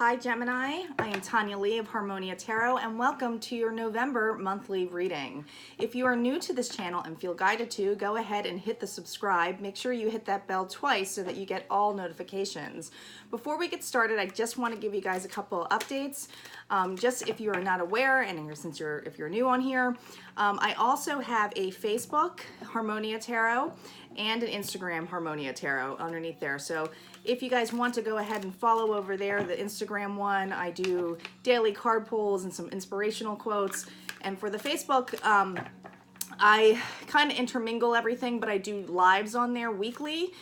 Hi Gemini, I am Tanya Lee of Harmonia Tarot and welcome to your November monthly reading. If you are new to this channel and feel guided to, go ahead and hit the subscribe. Make sure you hit that bell twice so that you get all notifications. Before we get started, I just want to give you guys a couple of updates. Just if you are not aware, and if you're new on here, I also have a Facebook, Harmonia Tarot, and an Instagram, Harmonia Tarot, underneath there. So if you guys want to go ahead and follow over there, the Instagram one, I do daily card pulls and some inspirational quotes. And for the Facebook, I kind of intermingle everything, but I do lives on there weekly.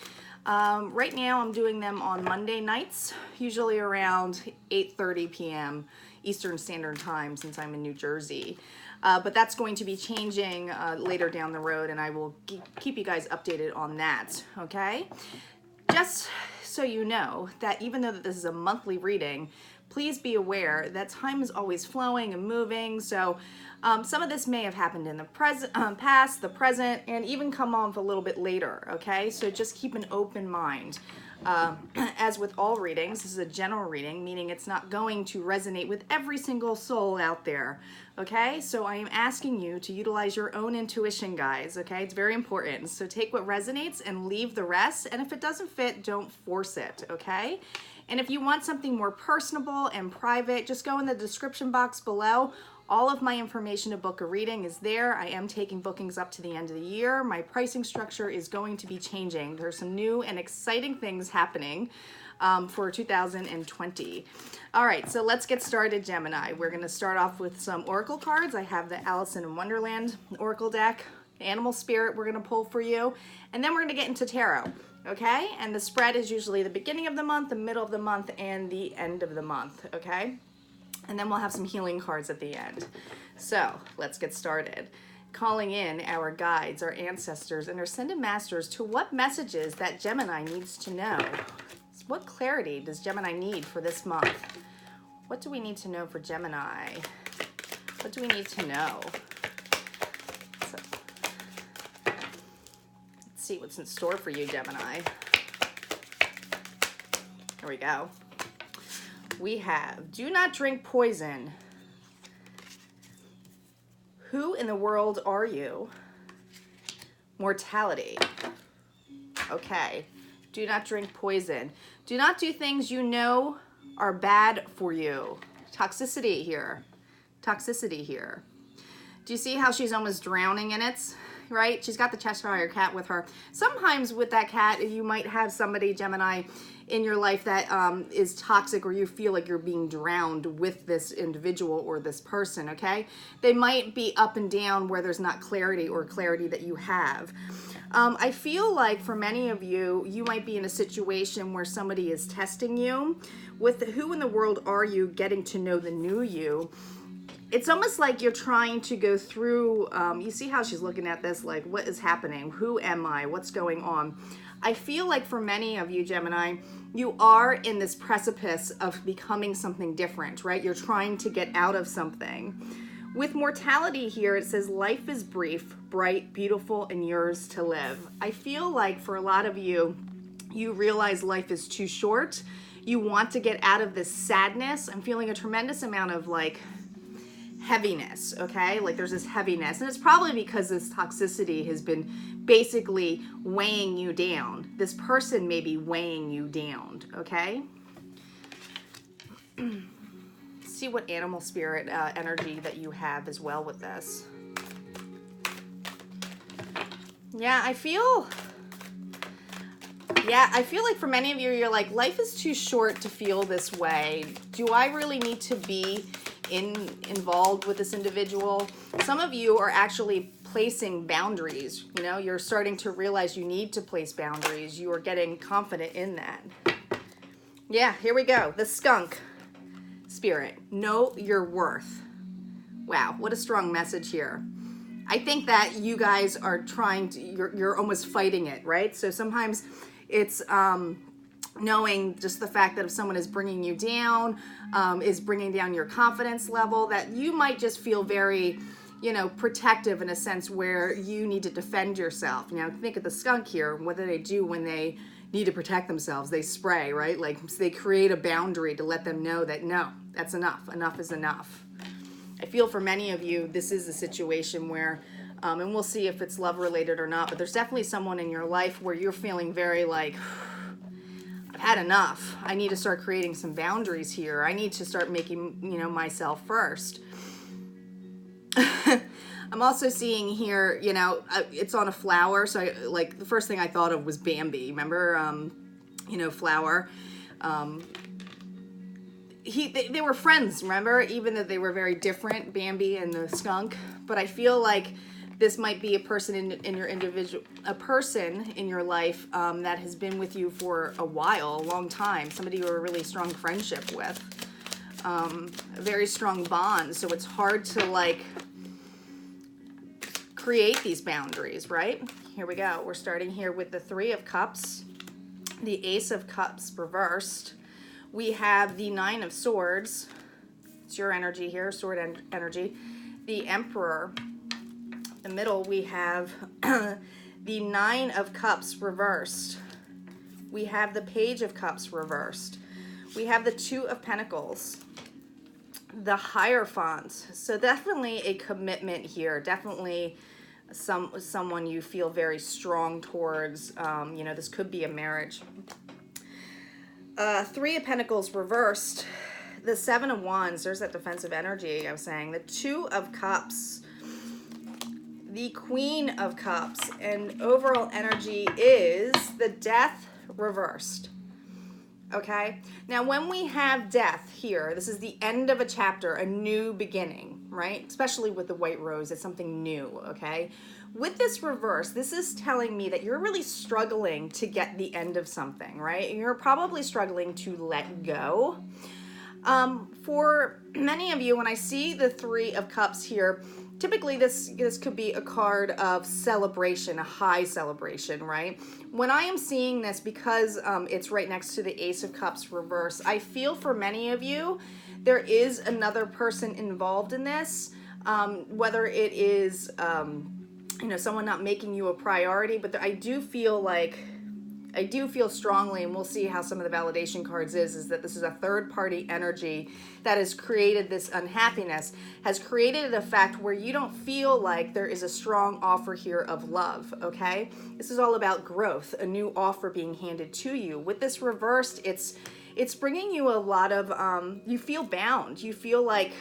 Right now I'm doing them on Monday nights, usually around 8:30 p.m. Eastern Standard Time since I'm in New Jersey. But that's going to be changing later down the road, and I will keep you guys updated on that, okay? Just so you know that even though this is a monthly reading, please be aware that time is always flowing and moving. So some of this may have happened in the past, the present, and even come on a little bit later, okay? So just keep an open mind. As with all readings, this is a general reading, meaning it's not going to resonate with every single soul out there, okay? So I am asking you to utilize your own intuition, guys, okay? It's very important. So take what resonates and leave the rest, and if it doesn't fit, don't force it, okay? And if you want something more personable and private, just go in the description box below. All of my information to book a reading is there. I am taking bookings up to the end of the year. My pricing structure is going to be changing. There's some new and exciting things happening for 2020. All right, so let's get started, Gemini. We're going to start off with some oracle cards. I have the Alice in Wonderland oracle deck, animal spirit we're going to pull for you, and then we're going to get into tarot. Okay, and the spread is usually the beginning of the month, the middle of the month, and the end of the month, okay? And then we'll have some healing cards at the end. So let's get started. Calling in our guides, our ancestors, and our ascended masters to what messages that Gemini needs to know. What clarity does Gemini need for this month? What do we need to know for Gemini? What do we need to know? Let's see what's in store for you, Gemini. Here we go. We have, do not drink poison. Who in the world are you? Mortality. Okay. Do not drink poison. Do not do things you know are bad for you. Toxicity here. Toxicity here. Do you see how she's almost drowning in it? Right? She's got the Cheshire cat with her. Sometimes with that cat, you might have somebody, Gemini, in your life that is toxic, or you feel like you're being drowned with this individual or this person, okay? They might be up and down where there's not clarity or clarity that you have. I feel like for many of you, you might be in a situation where somebody is testing you with who in the world are you, getting to know the new you. It's almost like you're trying to go through, you see how she's looking at this, like, what is happening? Who am I? What's going on? I feel like for many of you, Gemini, you are in this precipice of becoming something different, right? You're trying to get out of something. With mortality here, it says life is brief, bright, beautiful, and yours to live. I feel like for a lot of you, you realize life is too short. You want to get out of this sadness. I'm feeling a tremendous amount of like heaviness, okay? Like there's this heaviness, and it's probably because this toxicity has been basically weighing you down. This person may be weighing you down, okay? See what animal spirit energy that you have as well with this. Yeah, I feel like for many of you, you're like, life is too short to feel this way. Do I really need to be involved with this individual? Some of you are actually placing boundaries. You know, you're starting to realize you need to place boundaries. You are getting confident in that. Yeah, here we go. The skunk spirit. Know your worth. Wow, what a strong message here. I think that you guys are trying to, you're almost fighting it, right? So sometimes it's knowing just the fact that if someone is bringing you down, is bringing down your confidence level, that you might just feel very, you know, protective in a sense where you need to defend yourself. Now think of the skunk here. What do they do when they need to protect themselves. They spray, right? Like they create a boundary to let them know that no, that's enough. Enough is enough. I feel for many of you, this is a situation where, and we'll see if it's love related or not, but there's definitely someone in your life where you're feeling very like, I've had enough. I need to start creating some boundaries here. I need to start making, myself first. I'm also seeing here, it's on a flower. So the first thing I thought of was Bambi. Remember, flower. They were friends, remember? Even though they were very different, Bambi and the skunk. But I feel like this might be a person a person in your life that has been with you for a while, a long time. Somebody you have a really strong friendship with, a very strong bond. So it's hard to create these boundaries, right? Here we go. We're starting here with the Three of Cups, the Ace of Cups reversed. We have the Nine of Swords. It's your energy here, sword energy. The Emperor. In the middle, we have the Nine of Cups reversed. We have the Page of Cups reversed. We have the Two of Pentacles. The Hierophant. So definitely a commitment here. Definitely someone you feel very strong towards. This could be a marriage. Three of Pentacles reversed. The Seven of Wands. There's that defensive energy I was saying. The Two of Cups. The Queen of Cups. And overall energy is the Death reversed. Okay, now when we have death here, this is the end of a chapter, a new beginning, right? Especially with the white rose, it's something new, okay? With this reverse, this is telling me that you're really struggling to get the end of something, right? And you're probably struggling to let go. For many of you, when I see the Three of Cups here, typically this could be a card of celebration, a high celebration, right? When I am seeing this, because it's right next to the Ace of Cups reverse, I feel for many of you, there is another person involved in this, whether it is, someone not making you a priority, but I do feel strongly, and we'll see how some of the validation cards is that this is a third-party energy that has created this unhappiness, has created an effect where you don't feel like there is a strong offer here of love, okay? This is all about growth, a new offer being handed to you. With this reversed, it's bringing you a lot of, you feel bound. You feel like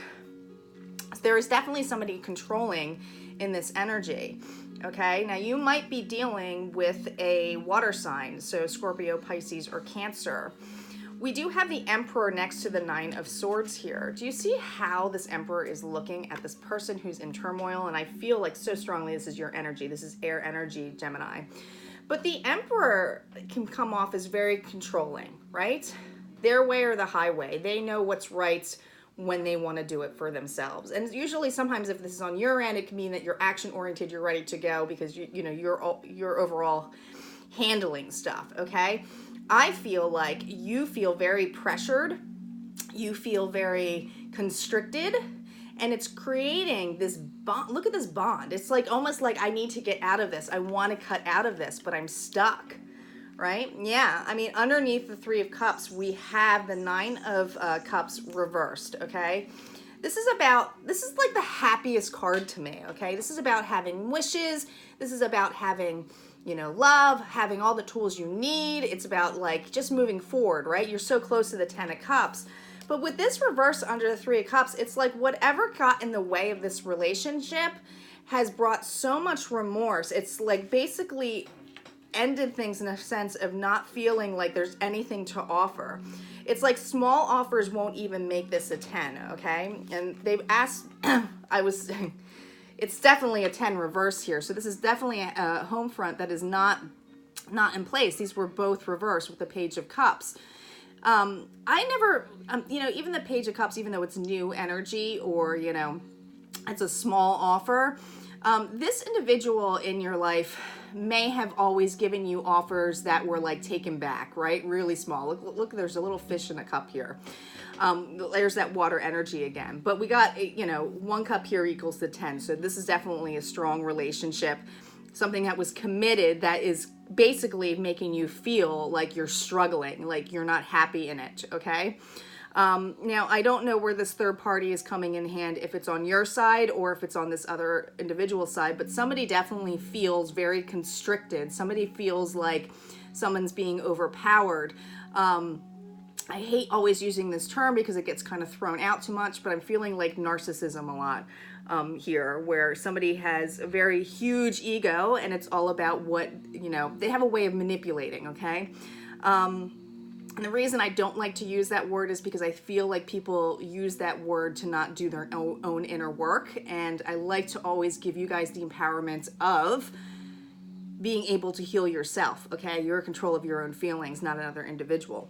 there is definitely somebody controlling in this energy. Okay, now you might be dealing with a water sign, so Scorpio, Pisces, or Cancer. We do have the Emperor next to the Nine of Swords here. Do you see how this Emperor is looking at this person who's in turmoil? And I feel like so strongly this is your energy. This is air energy, Gemini. But the Emperor can come off as very controlling, right? Their way or the highway. They know what's right when they want to do it for themselves. And usually sometimes if this is on your end, it can mean that you're action oriented, you're ready to go because you're overall handling stuff, okay? I feel like you feel very pressured, you feel very constricted, and it's creating this bond. Look at this bond. It's like almost like I need to get out of this. I want to cut out of this, but I'm stuck. Right? Yeah. I mean, underneath the Three of Cups, we have the Nine of Cups reversed. Okay. This is like the happiest card to me. Okay. This is about having wishes. This is about having, love, having all the tools you need. It's about just moving forward, right? You're so close to the Ten of Cups. But with this reverse under the Three of Cups, it's like whatever got in the way of this relationship has brought so much remorse. It's like basically ended things in a sense of not feeling like there's anything to offer. It's like small offers won't even make this a 10, okay? And they've asked, it's definitely a 10 reverse here. So this is definitely a home front that is not in place. These were both reversed with the Page of Cups. I never, even the Page of Cups, even though it's new energy or, it's a small offer, this individual in your life may have always given you offers that were taken back, right? Really small. Look, there's a little fish in a cup here. There's that water energy again. But we got, one cup here equals the 10. So this is definitely a strong relationship. something that was committed that is basically making you feel like you're struggling, like you're not happy in it, okay? Now, I don't know where this third party is coming in hand, if it's on your side or if it's on this other individual side, but somebody definitely feels very constricted. Somebody feels like someone's being overpowered. I hate always using this term because it gets kind of thrown out too much, but I'm feeling like narcissism a lot here, where somebody has a very huge ego and it's all about what, you know, they have a way of manipulating, okay? And the reason I don't like to use that word is because I feel like people use that word to not do their own inner work. And I like to always give you guys the empowerment of being able to heal yourself, okay? You're in control of your own feelings, not another individual.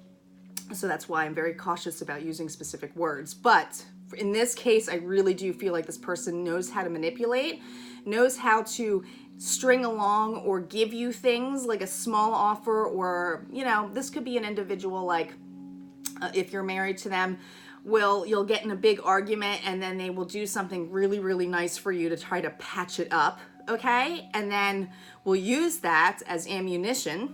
So that's why I'm very cautious about using specific words. But in this case, I really do feel like this person knows how to manipulate, knows how to string along or give you things like a small offer, or, you know, this could be an individual like if you're married to them, you'll get in a big argument and then they will do something really, really nice for you to try to patch it up, okay? And then we'll use that as ammunition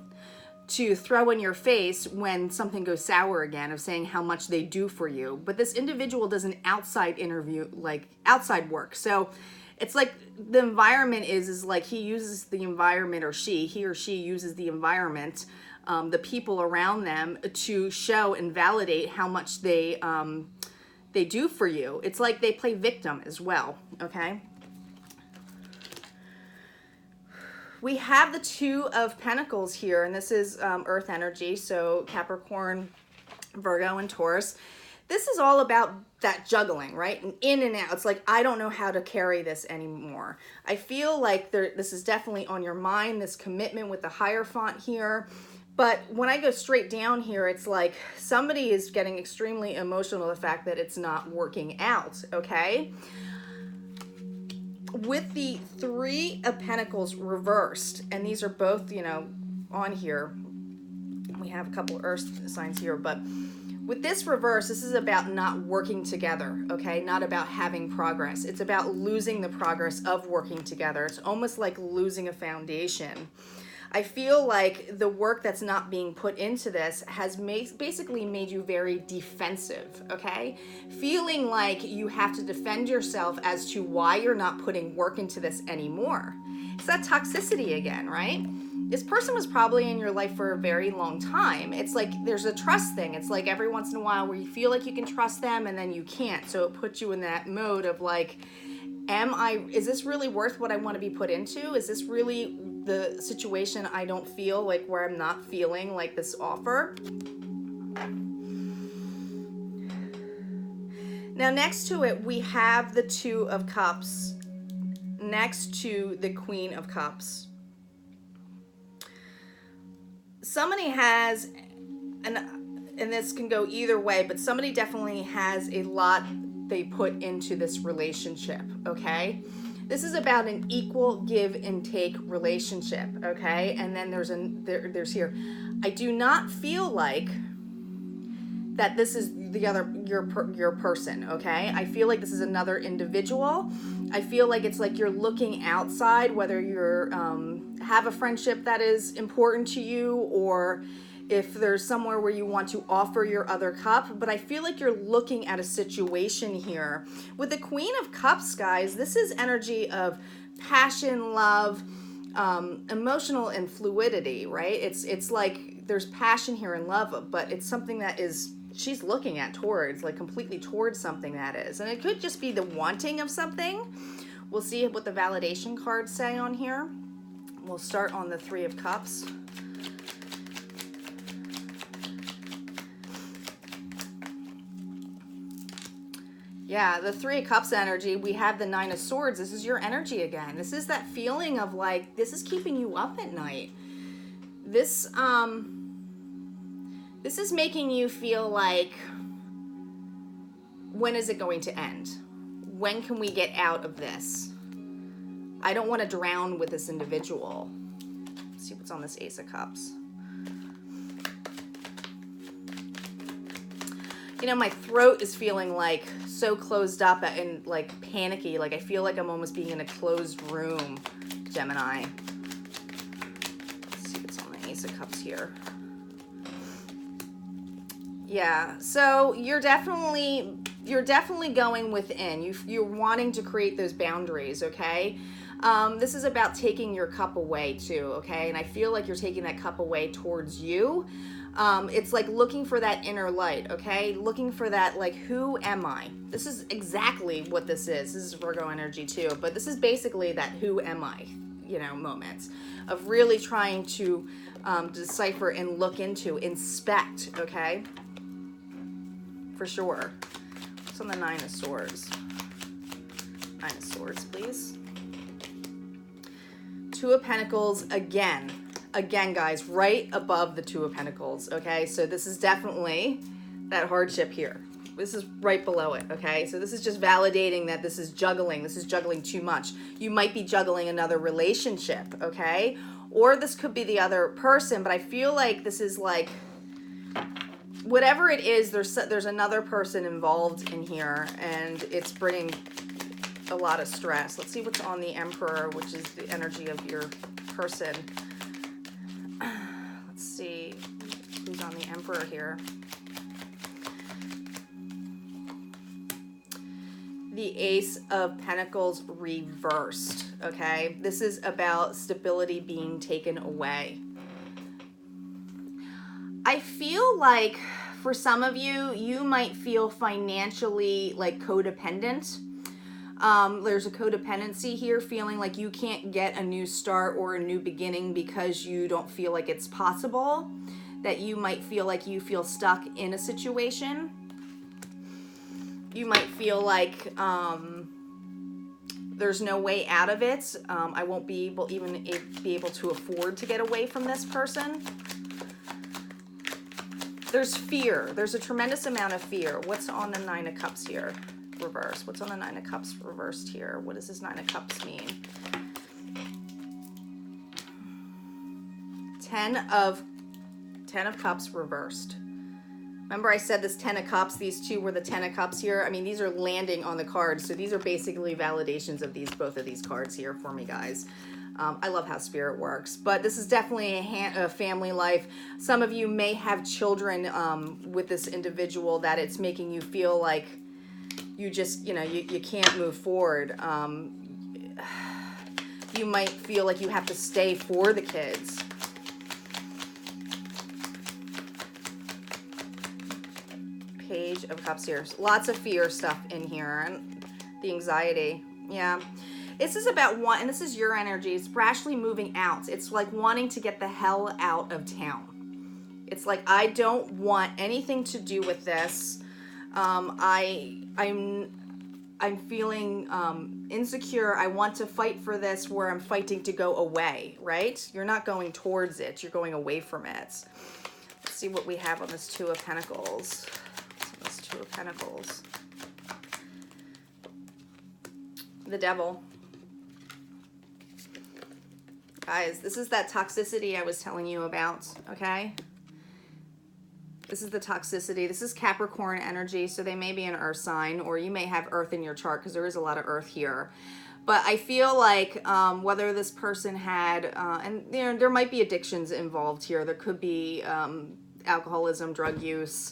to throw in your face when something goes sour again, of saying how much they do for you. But this individual does an outside interview, like outside work. So it's like the environment is like he uses the environment, or he or she uses the environment, the people around them, to show and validate how much they do for you. It's like they play victim as well, okay? We have the Two of Pentacles here, and this is Earth energy, so Capricorn, Virgo, and Taurus. This is all about that juggling, right? And in and out. It's like, I don't know how to carry this anymore. I feel like this is definitely on your mind, this commitment with the Hierophant here. But when I go straight down here, it's like somebody is getting extremely emotional, the fact that it's not working out, okay? With the Three of Pentacles reversed, and these are both, you know, on here. We have a couple earth signs here, but with this reverse, this is about not working together, okay? Not about having progress. It's about losing the progress of working together. It's almost like losing a foundation. I feel like the work that's not being put into this has basically made you very defensive, okay? Feeling like you have to defend yourself as to why you're not putting work into this anymore. It's that toxicity again, right? This person was probably in your life for a very long time. It's like there's a trust thing. It's like every once in a while where you feel like you can trust them and then you can't. So it puts you in that mode of like, is this really worth what I want to be put into? Is this really the situation I don't feel like, where I'm not feeling like this offer? Now next to it, we have the Two of Cups next to the Queen of Cups. Somebody has, and this can go either way, but somebody definitely has a lot they put into this relationship, okay? This is about an equal give and take relationship, okay? And then there's here, I do not feel like that this is your person, okay? I feel like this is another individual. I feel like it's like you're looking outside, whether you're have a friendship that is important to you, or if there's somewhere where you want to offer your other cup. But I feel like you're looking at a situation here. With the Queen of Cups, guys, this is energy of passion, love, emotional and fluidity, right? It's like there's passion here and love, but it's something that is, she's looking at towards, like completely towards something that is. And it could just be the wanting of something. We'll see what the validation cards say on here. We'll start on the Three of Cups. Yeah, the Three of Cups energy, we have the Nine of Swords. This is your energy again. This is that feeling of like, this is keeping you up at night. This is making you feel like, when is it going to end? When can we get out of this? I don't want to drown with this individual. Let's see what's on this Ace of Cups. You know, my throat is feeling like so closed up and like panicky. Like I feel like I'm almost being in a closed room, Gemini. Ace of Cups here. Yeah, so you're definitely going within. You're wanting to create those boundaries, okay? This is about taking your cup away too, okay? And I feel like you're taking that cup away towards you. It's like looking for that inner light, okay? Looking for that, like, who am I? This is exactly what this is. This is Virgo energy too, but this is basically that who am I, you know, moment of really trying to decipher and look into, inspect, okay? For sure. What's on the Nine of Swords? Nine of Swords, please. Two of Pentacles again. Again, guys, right above the Two of Pentacles, okay? So this is definitely that hardship here. This is right below it, okay? So this is just validating that this is juggling. This is juggling too much. You might be juggling another relationship, okay? Or this could be the other person, but I feel like this is like, whatever it is, there's another person involved in here, and it's bringing a lot of stress. Let's see what's on the Emperor, which is the energy of your person. Let's see who's on the Emperor here. The Ace of Pentacles reversed, okay? This is about stability being taken away. I feel like for some of you, you might feel financially like codependent. There's a codependency here, feeling like you can't get a new start or a new beginning because you don't feel like it's possible, that you might feel like you feel stuck in a situation. You might feel like there's no way out of it. I won't be able to afford to get away from this person. There's fear. There's a tremendous amount of fear. What's on the Nine of Cups here? Reverse. What's on the Nine of Cups reversed here? What does this Nine of Cups mean? Ten of Cups reversed. Remember I said this Ten of Cups, these two were the Ten of Cups here. I mean, these are landing on the cards. So these are basically validations of both of these cards here for me, guys. I love how Spirit works, but this is definitely a family life. Some of you may have children with this individual that it's making you feel like you just, you know, you can't move forward. You might feel like you have to stay for the kids. Page of Cups here. Lots of fear stuff in here, and the anxiety. Yeah. This is about and this is your energy. It's rashly moving out. It's like wanting to get the hell out of town. It's like, I don't want anything to do with this. I'm feeling insecure. I want to fight for this, where I'm fighting to go away, right? You're not going towards it. You're going away from it. Let's see what we have on this Two of Pentacles. This Two of Pentacles. The Devil. Guys, this is that toxicity I was telling you about, okay? This is the toxicity. This is Capricorn energy, so they may be an earth sign, or you may have earth in your chart, because there is a lot of earth here. But I feel like whether this person had, and you know, there might be addictions involved here. There could be alcoholism, drug use,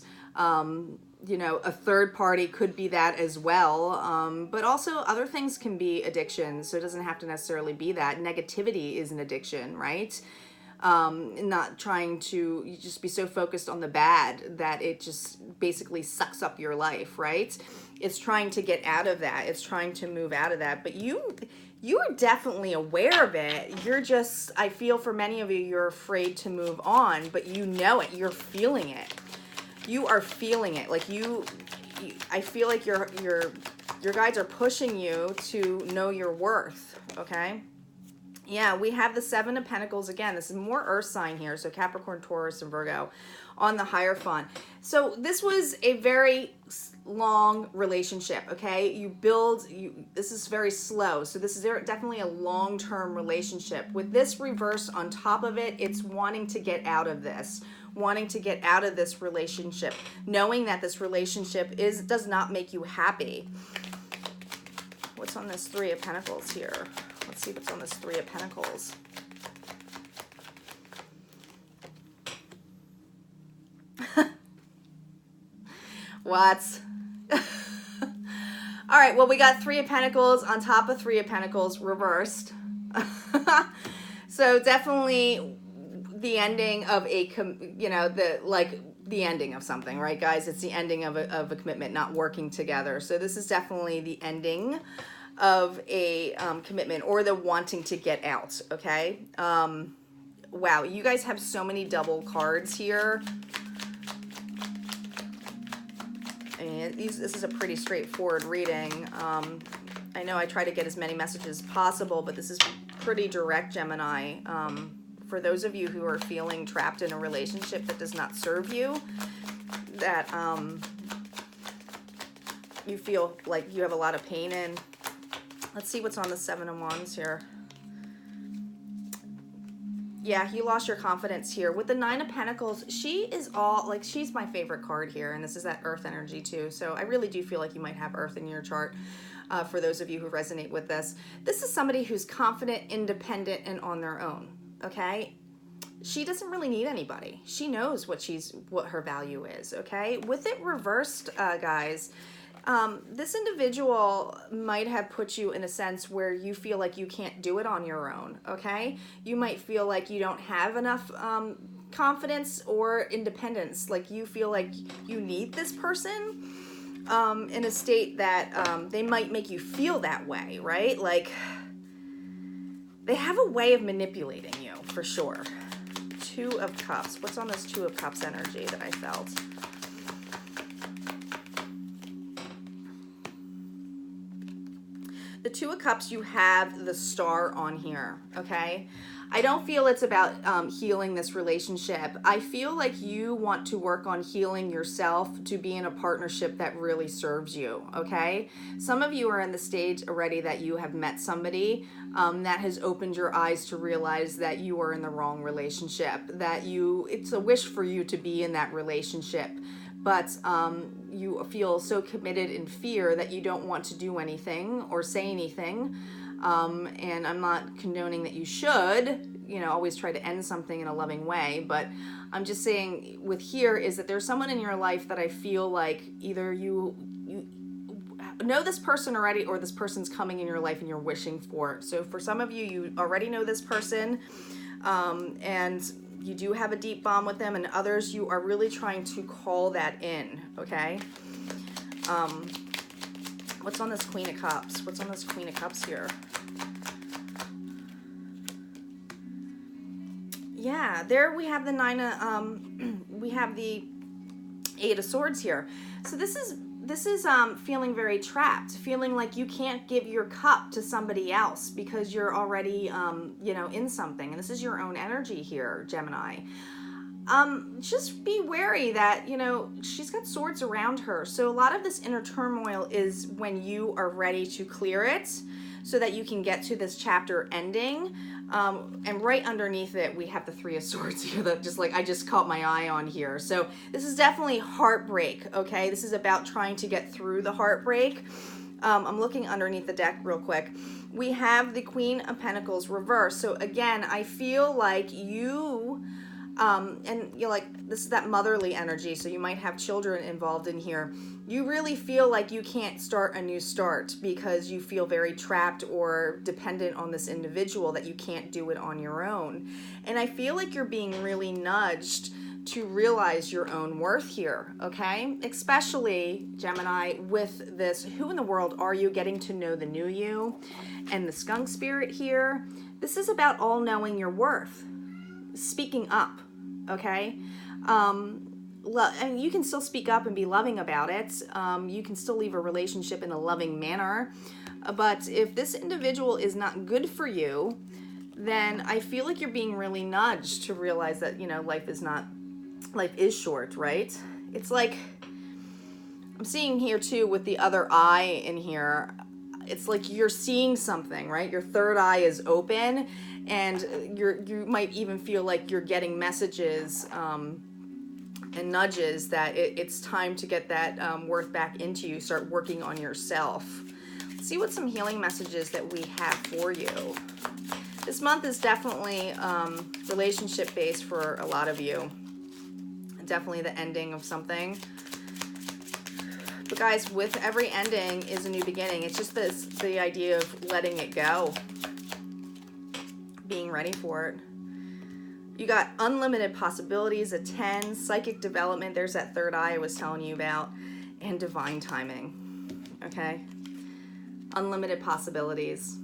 you know, a third party could be that as well. But also other things can be addictions. So it doesn't have to necessarily be that. Negativity is an addiction, right? Not trying to, you just be so focused on the bad that it just basically sucks up your life, right? It's trying to get out of that. It's trying to move out of that. But you are definitely aware of it. You're just, I feel for many of you, you're afraid to move on, but you know it. You're feeling it. You are feeling it. Like I feel like your guides are pushing you to know your worth, okay? Yeah, we have the Seven of Pentacles again. This is more earth sign here, so Capricorn, Taurus, and Virgo on the Hierophant. So this was a very long relationship, okay? This is very slow, so this is definitely a long-term relationship. With this reverse on top of it, it's wanting to get out of this. Wanting to get out of this relationship, knowing that this relationship does not make you happy. What's on this Three of Pentacles here? Let's see what's on this Three of Pentacles. What? All right, well, we got Three of Pentacles on top of Three of Pentacles reversed. So definitely the ending of a, the ending of something, right, guys? It's the ending of a commitment, not working together. So this is definitely the ending of a commitment, or the wanting to get out, okay? Wow, you guys have so many double cards here. And this is a pretty straightforward reading. I know I try to get as many messages as possible, but this is pretty direct, Gemini. For those of you who are feeling trapped in a relationship that does not serve you, that you feel like you have a lot of pain in. Let's see what's on the Seven of Wands here. Yeah, you lost your confidence here. With the Nine of Pentacles, she is all, like, she's my favorite card here, and this is that Earth energy too. So I really do feel like you might have Earth in your chart. For those of you who resonate with this. This is somebody who's confident, independent, and on their own, okay? She doesn't really need anybody. She knows what her value is, okay? With it reversed, guys, this individual might have put you in a sense where you feel like you can't do it on your own, okay? You might feel like you don't have enough confidence or independence. Like you feel like you need this person in a state that they might make you feel that way, right? Like they have a way of manipulating you, for sure. Two of Cups. What's on this Two of Cups energy that I felt? The Two of Cups, you have the Star on here, okay? I don't feel it's about healing this relationship. I feel like you want to work on healing yourself to be in a partnership that really serves you, okay? Some of you are in the stage already that you have met somebody that has opened your eyes to realize that you are in the wrong relationship, that it's a wish for you to be in that relationship, but you feel so committed in fear that you don't want to do anything or say anything. And I'm not condoning that you should, always try to end something in a loving way, but I'm just saying with here is that there's someone in your life that I feel like either you know this person already, or this person's coming in your life and you're wishing for it. So for some of you, you already know this person, and you do have a deep bond with them, and others you are really trying to call that in, okay? What's on this Queen of Cups? What's on this Queen of Cups here? Yeah, there we have the we have the Eight of Swords here. So this is feeling very trapped, feeling like you can't give your cup to somebody else because you're already, in something. And this is your own energy here, Gemini. Just be wary that, she's got swords around her. So a lot of this inner turmoil is when you are ready to clear it so that you can get to this chapter ending. And right underneath it, we have the Three of Swords here that I just caught my eye on here. So this is definitely heartbreak, okay? This is about trying to get through the heartbreak. I'm looking underneath the deck real quick. We have the Queen of Pentacles reversed. So again, I feel like you... and this is that motherly energy, so you might have children involved in here. You really feel like you can't start a new start because you feel very trapped or dependent on this individual, that you can't do it on your own. And I feel like you're being really nudged to realize your own worth here, okay? Especially, Gemini, with this, who in the world are you? Getting to know the new you. And the Skunk Spirit here. This is about all knowing your worth. Speaking up, okay? And you can still speak up and be loving about it. You can still leave a relationship in a loving manner. But if this individual is not good for you, then I feel like you're being really nudged to realize that, life is short, right? It's like, I'm seeing here too with the other eye in here, it's like you're seeing something, right? Your third eye is open, and you might even feel like you're getting messages and nudges that it's time to get that worth back into you. Start working on yourself. Let's see what some healing messages that we have for you. This month is definitely relationship based for a lot of you. Definitely the ending of something. But guys, with every ending is a new beginning. It's just the idea of letting it go, being ready for it. You got unlimited possibilities, a 10, psychic development, there's that third eye I was telling you about, and divine timing, okay? Unlimited possibilities.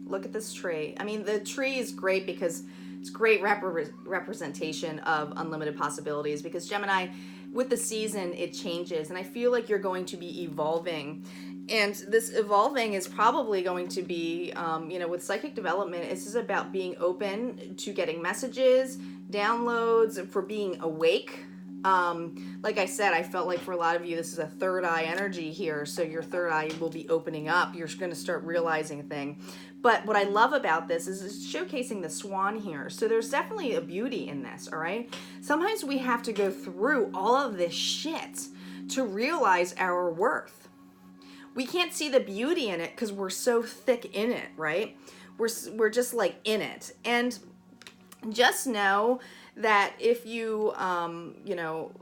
Look at this tree. I mean, the tree is great because it's great representation of unlimited possibilities, because Gemini, with the season, it changes, and I feel like you're going to be evolving. And this evolving is probably going to be, you know, with psychic development, it's just about being open to getting messages, downloads, for being awake. Like I said, I felt like for a lot of you, this is a third eye energy here. So your third eye will be opening up. You're going to start realizing a thing. But what I love about this is it's showcasing the swan here. So there's definitely a beauty in this, all right? Sometimes we have to go through all of this shit to realize our worth. We can't see the beauty in it because we're so thick in it, right? We're just like in it. And just know that if you, you know,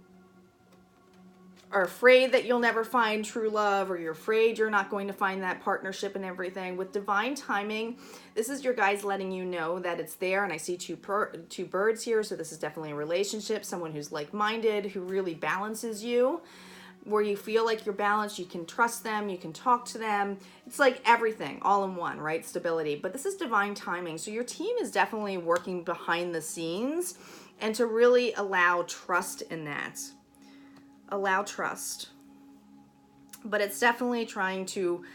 are afraid that you'll never find true love, or you're afraid you're not going to find that partnership and everything, with divine timing, this is your guys letting you know that it's there. And I see two birds here, so this is definitely a relationship, someone who's like-minded, who really balances you, where you feel like you're balanced, you can trust them, you can talk to them. It's like everything all in one, right? Stability. But this is divine timing. So your team is definitely working behind the scenes, and to really allow trust in that. Allow trust. But it's definitely trying to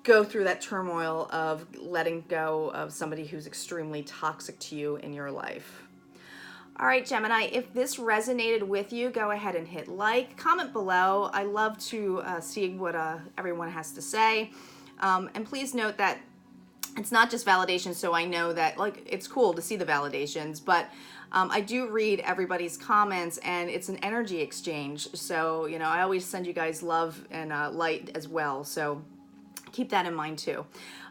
go through that turmoil of letting go of somebody who's extremely toxic to you in your life. All right, Gemini, if this resonated with you, go ahead and hit like, comment below. I love to see what everyone has to say. And please note that it's not just validation, so I know that, like, it's cool to see the validations, but I do read everybody's comments, and it's an energy exchange. So, you know, I always send you guys love and light as well. So keep that in mind too.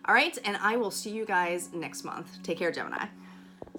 All right, and I will see you guys next month. Take care, Gemini.